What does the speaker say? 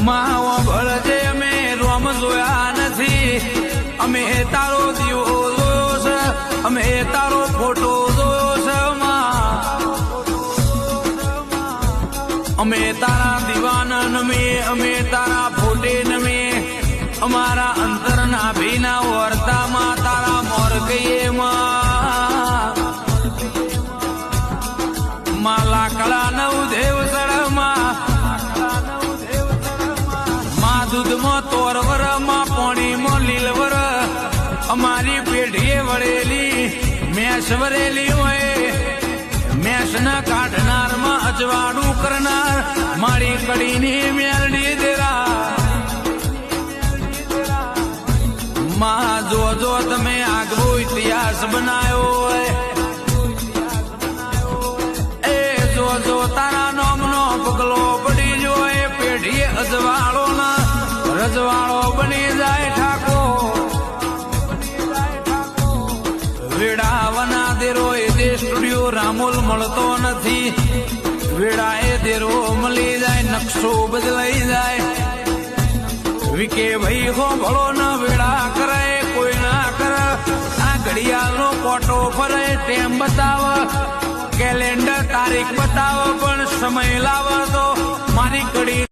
માવો ભળજે અમે રોમ જોયા નથી, અમે તારો દીવો જોયો છે, અમે તારો ફોટો જોયો છે અમે તારા દીવાના નમે, અમે તારા ફોટે નમે, અમારા અંતરના ભીના વર્તામાં તારા મોર કહીએ માં લાકડા નવ દેવ સળમાં, માં દૂધમાં તોરવર, માં પાણીમાં લીલવર, અમારી પેઢીએ વળેલી મેષ વરેલી હોય, મેષના કાઢનારમાં અજવાળું કરનાર મારી કડીની મેલડી દેરા માં જો તમે આગવો ઇતિહાસ બનાવ્યો હોય, એ જો તારા નામનો પગલો પડી જોય, પેઢીએ અજવાળો ના રજવાળો બની જાય ઠાકો, વેડાવના દેરો એ જે સ્ટુડિયો રામોલ મળતો નથી, વેડા એ દેરો મળી જાય, નકશો બદલાઈ જાય, વિકે ભાઈ હો ભળો ન વેડા કરે કોઈ ના કરે, આ ઘડિયાળનો કોટો ફરે ટેમ બતાવ, કેલેન્ડર તારીખ બતાવ, પણ સમય લાવ તો મારી કડી